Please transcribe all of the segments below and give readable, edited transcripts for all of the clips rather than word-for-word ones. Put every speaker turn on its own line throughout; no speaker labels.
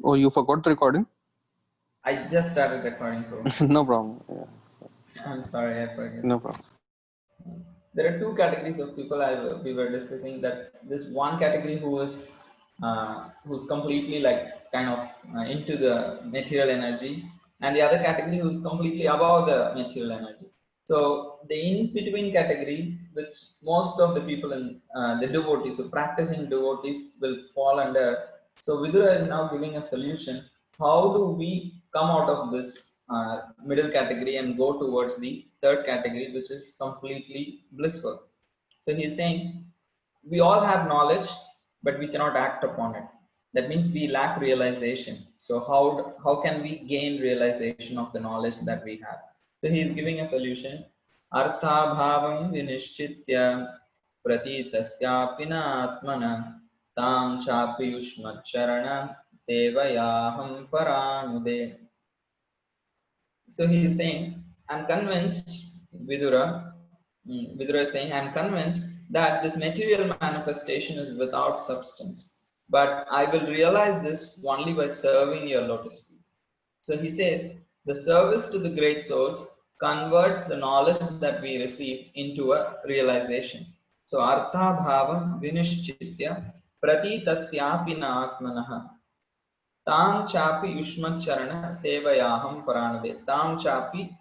Oh, you forgot the recording?
I just started recording, bro.
No problem. Yeah.
I'm sorry, I forgot.
No problem.
There are two categories of people we were discussing. That this one category who's completely like kind of into the material energy, and the other category who's completely above the material energy. So the in between category, which most of the people in the devotees, so practicing devotees, will fall under. So Vidura is now giving a solution. How do we come out of this middle category and go towards the third category, which is completely blissful? So he's saying we all have knowledge, but we cannot act upon it. That means we lack realization. So how can we gain realization of the knowledge that we have? So he is giving a solution. Artha bhavam vinishchitya pratitasyapi na atmana tam chapi yushmacharana sevayaham paranude. So he is saying, I'm convinced, Vidura is saying, I'm convinced that this material manifestation is without substance, but I will realize this only by serving your lotus feet. So he says, the service to the great souls converts the knowledge that we receive into a realization. So artha bhava vinishchitya pratitasyapi na atmanaha Tam chapi yushmacharana sevayaham paranade. Tam chapi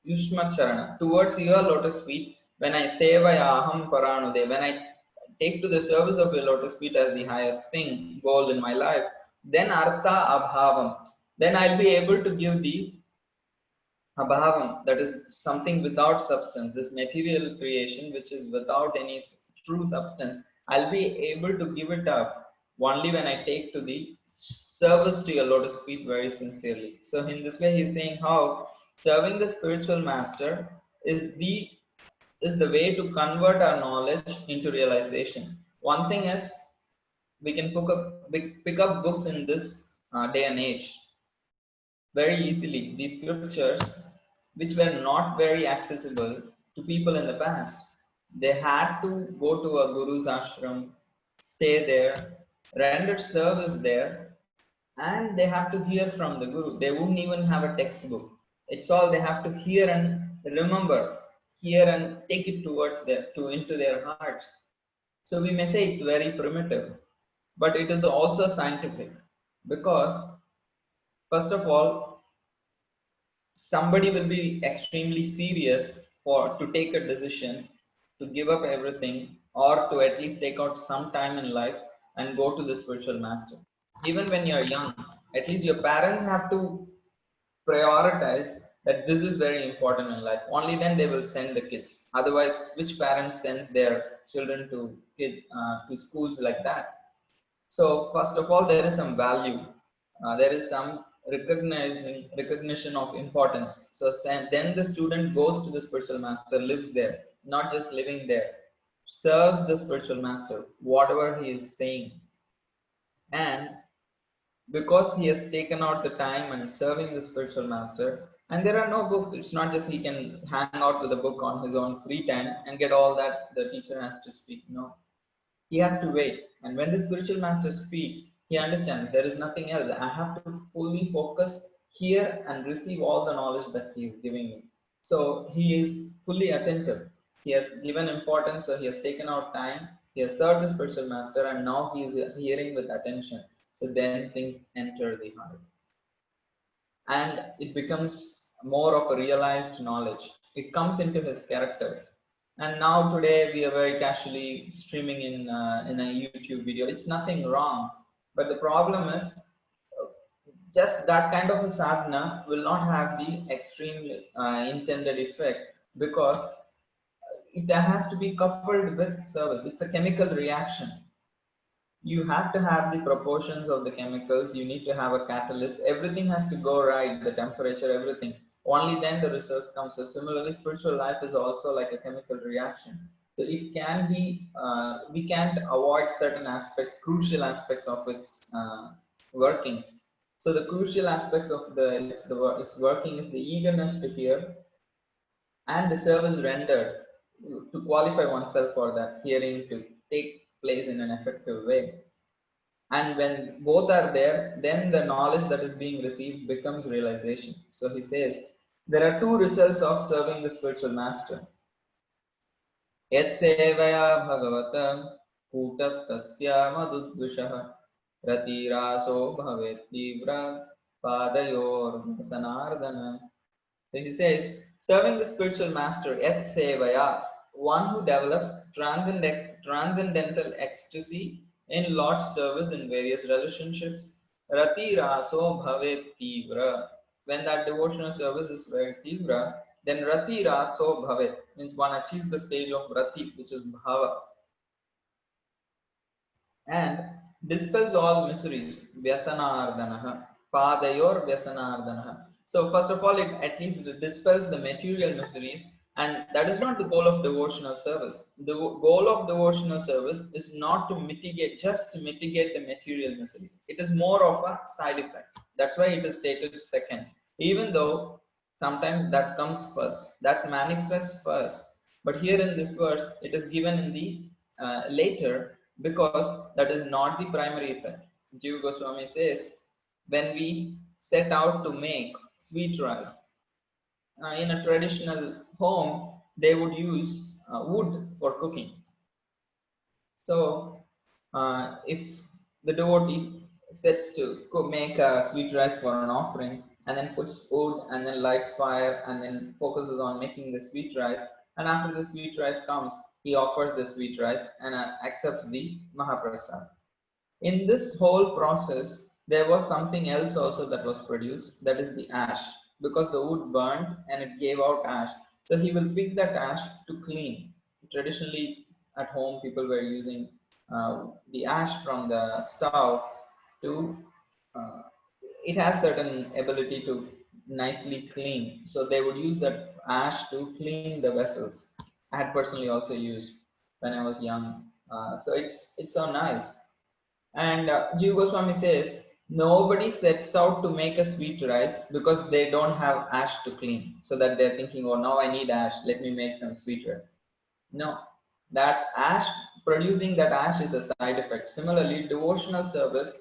yushmacharana. Towards your lotus feet, when I sevayaham paranade, when I take to the service of your lotus feet as the highest thing, goal in my life, then artha abhavam. Then I'll be able to give the abhavam, that is something without substance, this material creation which is without any true substance. I'll be able to give it up only when I take to the service to your lotus feet very sincerely. So in this way he's saying how serving the spiritual master is the way to convert our knowledge into realization. One thing is we can pick up books in this day and age very easily. These scriptures, which were not very accessible to people in the past, they had to go to a guru's ashram, stay there, render service there, and they have to hear from the guru. They wouldn't even have a textbook. It's all they have to hear and remember, hear and take it towards into their hearts. So we may say it's very primitive, but it is also scientific because first of all, somebody will be extremely serious for to take a decision to give up everything or to at least take out some time in life and go to the spiritual master. Even when you're young, at least your parents have to prioritize that this is very important in life. Only then they will send the kids. Otherwise, which parents sends their children to schools like that? So first of all, there is some value. There is some recognition of importance. So then the student goes to the spiritual master, lives there, not just living there, serves the spiritual master, whatever he is saying. And because he has taken out the time and serving the spiritual master, and there are no books, it's not just he can hang out with a book on his own free time and get all that the teacher has to speak. No, he has to wait. And when the spiritual master speaks, he understands there is nothing else. I have to fully focus here and receive all the knowledge that he is giving me. So he is fully attentive. He has given importance, so he has taken out time. He has served the spiritual master, and now he is hearing with attention. So then things enter the heart, and it becomes more of a realized knowledge. It comes into his character. And now today we are very casually streaming in a YouTube video. It's nothing wrong, but the problem is just that kind of a sadhana will not have the extreme intended effect because it has to be coupled with service. It's a chemical reaction. You have to have the proportions of the chemicals. You need to have a catalyst. Everything has to go right, the temperature, everything. Only then the results come. So similarly, spiritual life is also like a chemical reaction. So it can be we can't avoid certain aspects, crucial aspects of its workings. So the crucial aspects of its working is the eagerness to hear and the service rendered to qualify oneself for that hearing to take place in an effective way. And when both are there, then the knowledge that is being received becomes realization. So he says there are two results of serving the spiritual master. Yat sevaya bhagavata kutastasya madudvishah ratiraso bhavet tivra padayor sanardana. So he says, serving the spiritual master, et sevaya, one who develops transcendental ecstasy in Lord's service in various relationships. Rati raso bhavet tivra. When that devotional service is very tivra, then rati raso bhavet means one achieves the stage of rati, which is bhava, and dispels all miseries. Vyasanardanaha. Padayor Vyasanardanaha. So, first of all, it at least dispels the material miseries, and that is not the goal of devotional service. The goal of devotional service is not to mitigate, just to mitigate the material miseries. It is more of a side effect. That's why it is stated second. Even though sometimes that comes first, that manifests first. But here in this verse, it is given in the later, because that is not the primary effect. Jiva Goswami says, when we set out to make sweet rice, in a traditional home, they would use wood for cooking. So, if the devotee sets to make a sweet rice for an offering and then puts wood and then lights fire and then focuses on making the sweet rice, and after the sweet rice comes, he offers the sweet rice and accepts the Mahaprasad. In this whole process, there was something else also that was produced, that is the ash, because the wood burned and it gave out ash. So he will pick that ash to clean. Traditionally, at home, people were using the ash from the stove to, uh, it has certain ability to nicely clean. So they would use that ash to clean the vessels. I had personally also used when I was young. So it's so nice. And Jiva Goswami says, nobody sets out to make a sweet rice because they don't have ash to clean. So that they're thinking, oh, now I need ash, let me make some sweet rice. No, that ash, producing that ash is a side effect. Similarly, devotional service,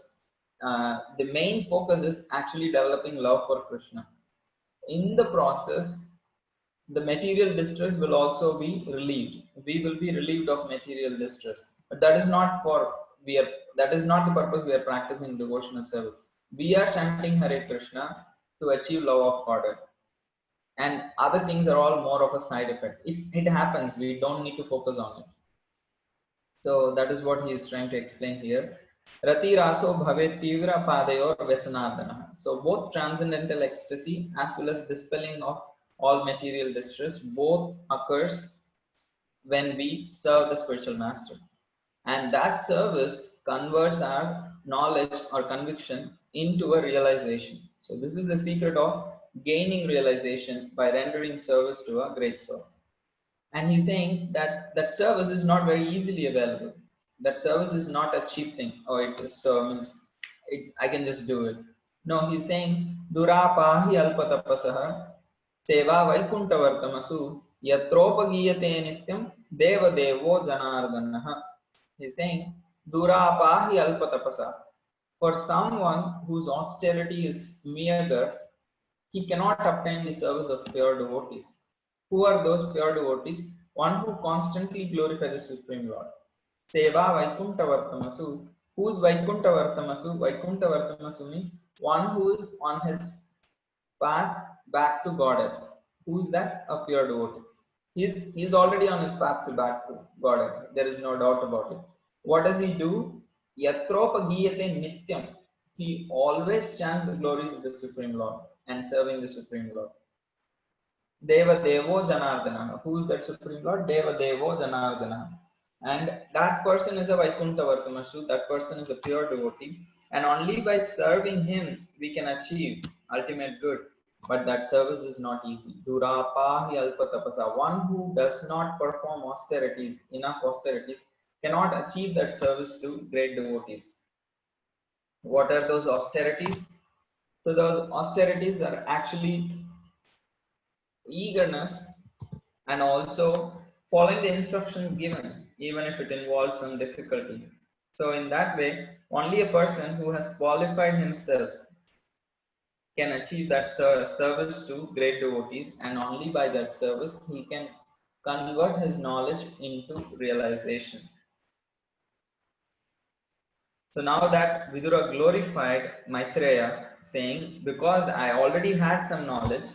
the main focus is actually developing love for Krishna. In the process, the material distress will also be relieved. We will be relieved of material distress, but that is not for we are. That is not the purpose we are practicing devotional service. We are chanting Hare Krishna to achieve love of God, and other things are all more of a side effect. It happens. We don't need to focus on it. So that is what he is trying to explain here. Rati raso bhavet tivra padayor vesanadana. So both transcendental ecstasy as well as dispelling of all material distress both occurs when we serve the spiritual master. And that service converts our knowledge or conviction into a realization. So this is the secret of gaining realization by rendering service to a great soul. And he's saying that that service is not very easily available. That service is not a cheap thing, or it just means I can just do it. No, he's saying durapahi alpatapasaha seva vaikuntavartamasu yatropagiyate nityam deva devo janardanaha. He's saying durapahi alpatapasa, for someone whose austerity is meager, he cannot obtain the service of pure devotees. Who are those pure devotees? One who constantly glorify the Supreme Lord. Seva Vaikunta Vartamasu. Who is Vaikunta Vartamasu? Vaikunta Vartamasu means one who is on his path back to Godhead. Who is that? A pure devotee. He's already on his path to back to Godhead. There is no doubt about it. What does he do? Yatropagiyate nityam. He always chants the glories of the Supreme Lord and serving the Supreme Lord. Deva Devo Janardana. Who is that Supreme Lord? Deva Devo Janardana. And that person is a Vaikunta Vartamasu. That person is a pure devotee. And only by serving him we can achieve ultimate good. But that service is not easy. Durapahi alpatapasa. One who does not perform austerities, enough austerities, cannot achieve that service to great devotees. What are those austerities? So those austerities are actually eagerness and also following the instructions given, even if it involves some difficulty. So in that way, only a person who has qualified himself can achieve that service to great devotees, and only by that service he can convert his knowledge into realization. So now that Vidura glorified Maitreya, saying, because I already had some knowledge,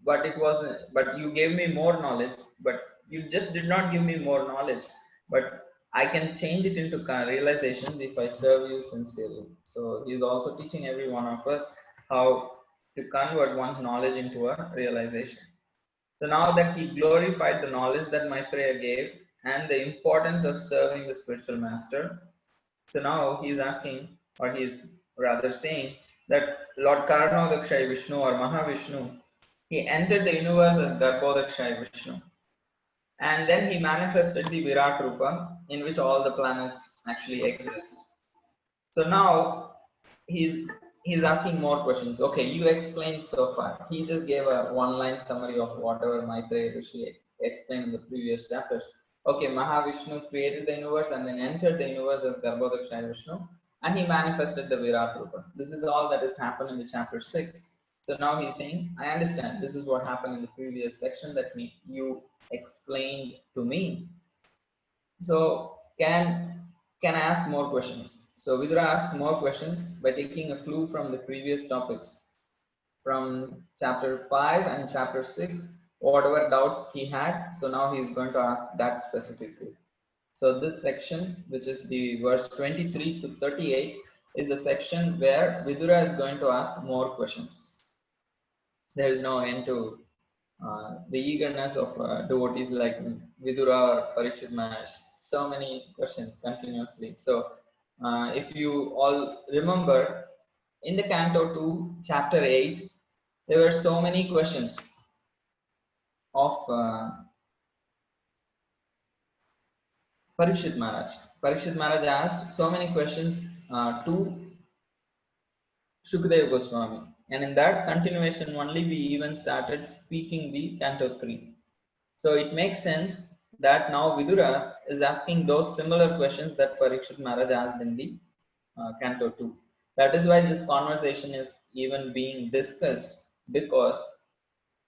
but it was but you gave me more knowledge, but you just did not give me more knowledge, but I can change it into realizations if I serve you sincerely. So he's also teaching every one of us how to convert one's knowledge into a realization. So now that he glorified the knowledge that Maitreya gave and the importance of serving the spiritual master, so now he is asking, or he is rather saying, that Lord Karanodakshay Vishnu or Mahavishnu, he entered the universe as Garbhodakshay Vishnu. And then he manifested the Virat Rupa, in which all the planets actually exist. So now he's he's asking more questions. Okay, you explained so far. He just gave a one-line summary of whatever Maitreya Rishi explained in the previous chapters. Okay, Mahavishnu created the universe and then entered the universe as Garbhodakshay Vishnu, and he manifested the Virat Rupa. This is all that has happened in the chapter 6. So now he's saying, I understand. This is what happened in the previous section that you explained to me. So can I ask more questions? So Vidura asked more questions by taking a clue from the previous topics, from chapter 5 and chapter 6, whatever doubts he had. So now he's going to ask that specifically. So this section, which is the verse 23 to 38, is a section where Vidura is going to ask more questions. There is no end to the eagerness of devotees like Vidura or Parikshit Maharaj. So many questions continuously. So if you all remember, in the Canto 2, chapter 8, there were so many questions of Parikshit Maharaj. Parikshit Maharaj asked so many questions to Shukadeva Goswami. And in that continuation only, we even started speaking the Canto 3. So it makes sense that now Vidura is asking those similar questions that Parikshit Maharaj asked in the Canto 2. That is why this conversation is even being discussed, because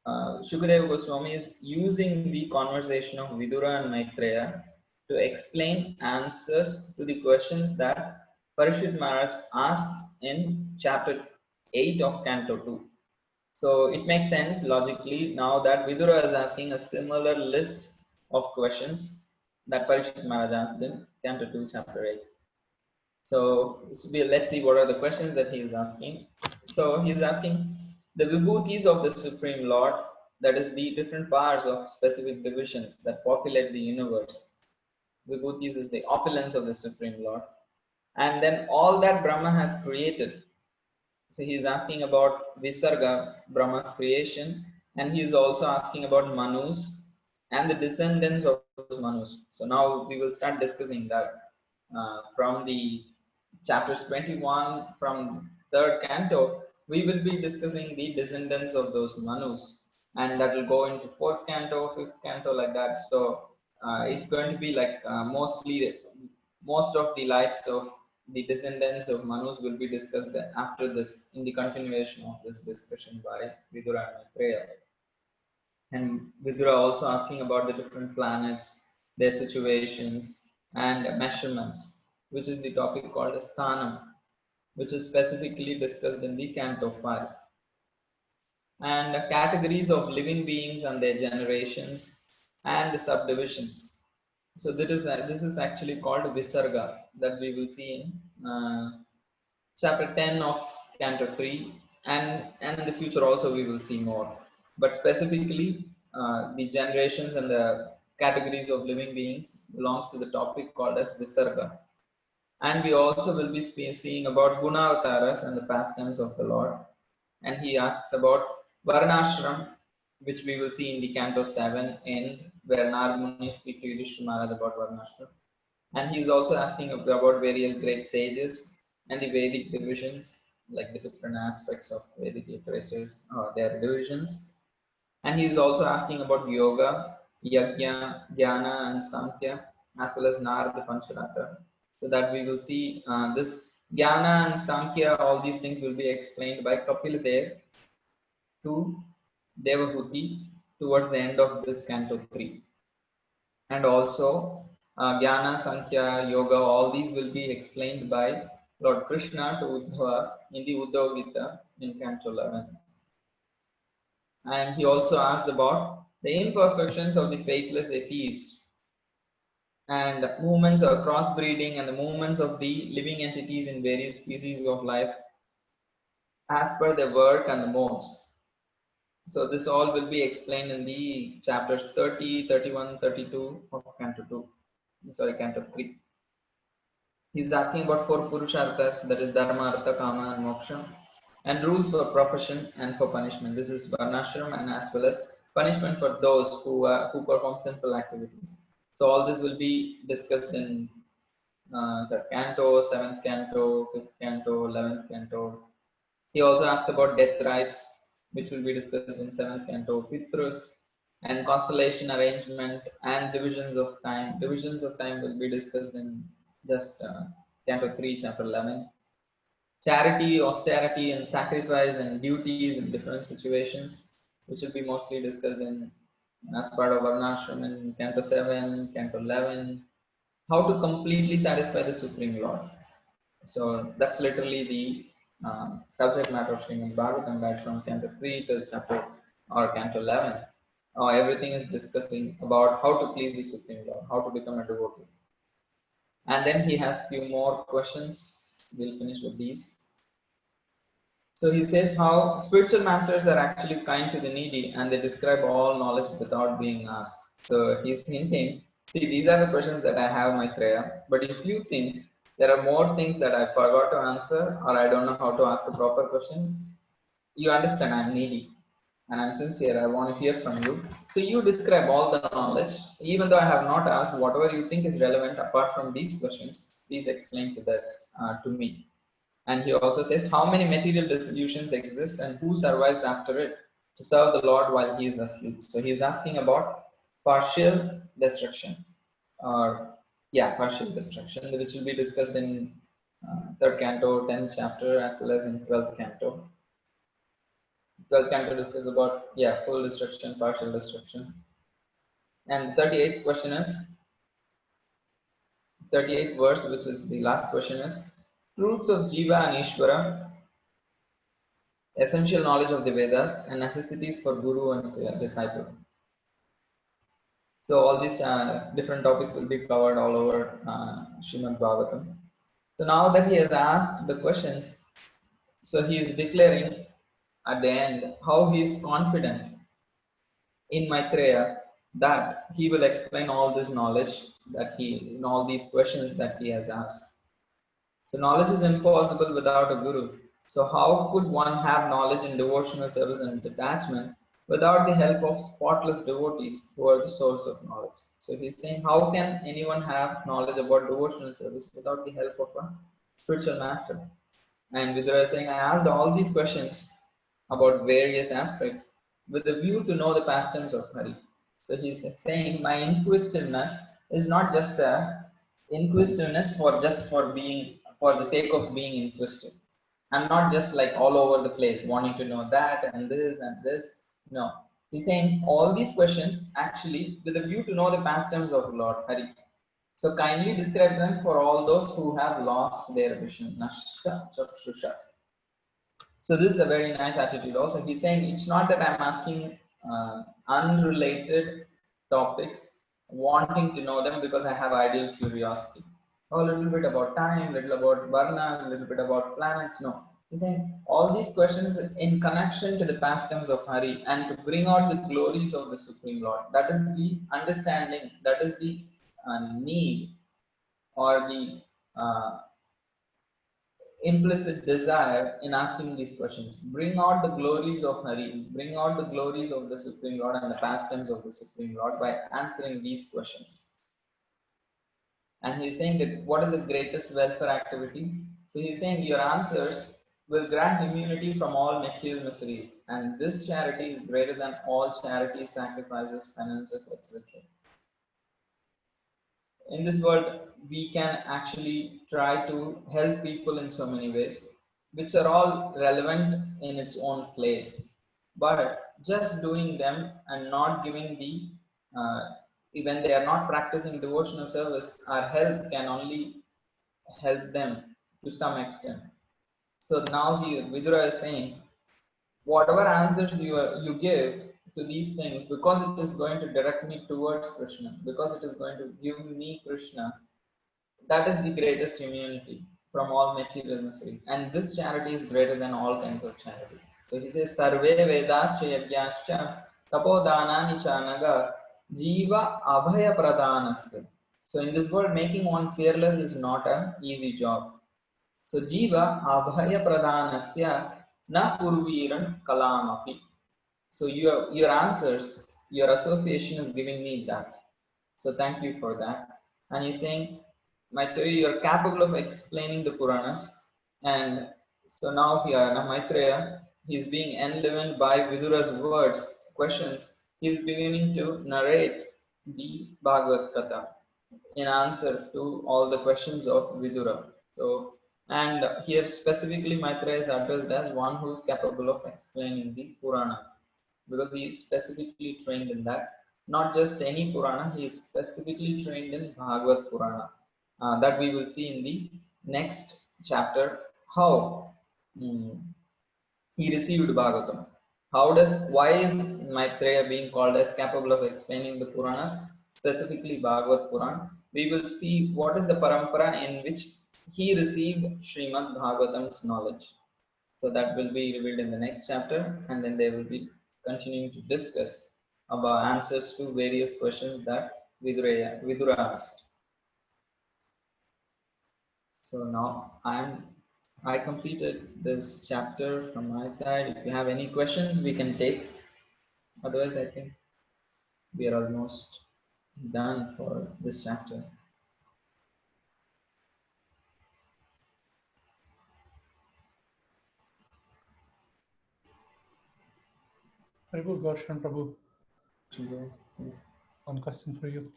Shukadeva Goswami is using the conversation of Vidura and Maitreya to explain answers to the questions that Parikshit Maharaj asked in chapter 8 of Canto 2. So it makes sense logically now that Vidura is asking a similar list of questions that Parikshit Maharaj asked in Canto 2, chapter 8. So let's see what are the questions that he is asking. So he is asking the vibhutis of the Supreme Lord, that is the different parts of specific divisions that populate the universe. Vibhutis is the opulence of the Supreme Lord. And then all that Brahma has created. So he is asking about Visarga, Brahma's creation, and he is also asking about Manus and the descendants of those Manus. So now we will start discussing that from the chapters 21 from third canto. We will be discussing the descendants of those Manus, and that will go into fourth canto, fifth canto, like that. So it's going to be like mostly most of the lives of the descendants of Manus will be discussed after this, in the continuation of this discussion by Vidura and Maitreya. And Vidura also asking about the different planets, their situations, and measurements, which is the topic called as Sthanam, which is specifically discussed in the Canto 5. And categories of living beings and their generations and the subdivisions. So this is actually called Visarga, that we will see in chapter 10 of Canto 3, and in the future also we will see more. But specifically, the generations and the categories of living beings belongs to the topic called as Visarga. And we also will be seeing about Gunavataras and the pastimes of the Lord. And he asks about Varnashram, which we will see in the Canto 7 in where Narad Muni speaks to Yudhishthira Maharaj about Varnashram. And he's also asking about various great sages and the Vedic divisions, like the different aspects of Vedic literatures or their divisions. And he's also asking about yoga, yajna, dhyana, and samkhya, as well as Narada Pancharatra. So that we will see this Jnana and Sankhya, all these things will be explained by Kapila to Devahuti towards the end of this Canto 3. And also Jnana, Sankhya, Yoga, all these will be explained by Lord Krishna to Uddhava in the Uddhava Gita in Canto 11. And he also asked about the imperfections of the faithless atheist and movements of crossbreeding and the movements of the living entities in various species of life as per their work and the modes. So this all will be explained in the chapters 30, 31, 32 of Canto 2. Sorry, Canto 3. He's asking about four purusharthas, that is dharma, artha, kama, and moksha, and rules for profession and for punishment. This is varnashram and as well as punishment for those who perform sinful activities. So all this will be discussed in the canto, 7th canto, 5th canto, 11th canto. He also asked about death rites, which will be discussed in 7th canto, Pitrus, and constellation arrangement and divisions of time. Divisions of time will be discussed in just canto 3, chapter 11. Charity, austerity, and sacrifice and duties in different situations, which will be mostly discussed in as part of Varnashram in canto 7, canto 11. How to completely satisfy the Supreme Lord. So that's literally the subject matter of Srimad Bhagavatam, right from Canto 3 till chapter or Canto 11. Everything is discussing about how to please the Supreme Lord, how to become a devotee. And then he has few more questions. We'll finish with these. So he says how spiritual masters are actually kind to the needy and they describe all knowledge without being asked. So he's hinting, see, these are the questions that I have, Maitreya. But if you think there are more things that I forgot to answer or I don't know how to ask the proper question, you understand I'm needy and I'm sincere. I want to hear from you. So you describe all the knowledge, even though I have not asked whatever you think is relevant apart from these questions, please explain to this to me. And he also says how many material dissolutions exist and who survives after it to serve the Lord while he is asleep. So he is asking about partial destruction, or partial destruction, which will be discussed in 3rd canto, 10th chapter, as well as in 12th canto. 12th canto discusses about full destruction, partial destruction. And 38th question is 38th verse, which is the last question, is truths of Jiva and Ishvara, essential knowledge of the Vedas, and necessities for Guru and disciple. So all these different topics will be covered all over Srimad Bhagavatam. So now that he has asked the questions, so he is declaring at the end how he is confident in Maitreya that he will explain all this knowledge in all these questions that he has asked. So knowledge is impossible without a guru. So how could one have knowledge in devotional service and detachment without the help of spotless devotees who are the source of knowledge? So he's saying, how can anyone have knowledge about devotional service without the help of a spiritual master? And Vidura is saying, I asked all these questions about various aspects with a view to know the pastimes of Hari. So he's saying, my inquisitiveness is not just a inquisitiveness for the sake of being inquisitive. I'm not just like all over the place wanting to know that and this and this. No, he's saying all these questions actually with a view to know the pastimes of Lord Hari. So kindly describe them for all those who have lost their vision. Nashta chakshusha. So this is a very nice attitude. Also, he's saying it's not that I'm asking unrelated topics, wanting to know them because I have ideal curiosity. A little bit about time, little about Varna, a little bit about planets. No, he's saying all these questions in connection to the pastimes of Hari and to bring out the glories of the Supreme Lord. That is the understanding. That is the need or the implicit desire in asking these questions. Bring out the glories of Hari, bring out the glories of the Supreme Lord and the pastimes of the Supreme Lord by answering these questions. And he's saying that what is the greatest welfare activity? So he's saying your answers will grant immunity from all material miseries, and this charity is greater than all charities, sacrifices, penances, etc. in this world, we can actually try to help people in so many ways, which are all relevant in its own place. But just doing them and not giving the, when they are not practicing devotional service, our help can only help them to some extent. So now here, Vidura is saying, whatever answers you give to these things, because it is going to direct me towards Krishna, because it is going to give me Krishna, that is the greatest immunity from all material misery. And this charity is greater than all kinds of charities. So he says, Sarve Vedascha Yagyascha Tapodanani Chanaga Jiva Abhaya Pradhanasya. So in this world, making one fearless is not an easy job. So Jiva Abhaya Pradhanasya Na Purviran Kalamapi. So your answers, your association is giving me that. So thank you for that. And he's saying, Maitreya, you're capable of explaining the Puranas. And so now here, now Maitreya, he's being enlivened by Vidura's words, questions. He's beginning to narrate the Bhagavad Gita in answer to all the questions of Vidura. So, and here specifically Maitreya is addressed as one who is capable of explaining the Puranas, because he is specifically trained in that. Not just any Purana, he is specifically trained in Bhagavad Purana. That we will see in the next chapter, how he received Bhagavatam. Why is Maitreya being called as capable of explaining the Puranas, specifically Bhagavad Puran? We will see what is the parampara in which he received Srimad Bhagavatam's knowledge. So that will be revealed in the next chapter, and then they will be continuing to discuss about answers to various questions that Vidura asked. So now I completed this chapter from my side. If you have any questions, we can take. Otherwise, I think we are almost done for this chapter.
Prabhu, Garshan Prabhu, one question for you.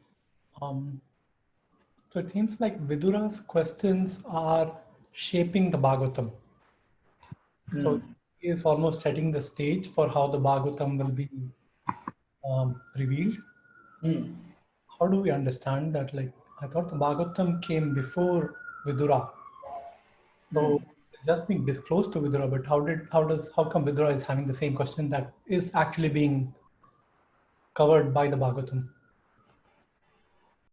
So it seems like Vidura's questions are shaping the Bhagavatam. So he is almost setting the stage for how the Bhagavatam will be revealed. How do we understand that? Like, I thought the Bhagavatam came before Vidura. So it's just being disclosed to Vidura, but how come Vidura is having the same question that is actually being covered by the Bhagavatam?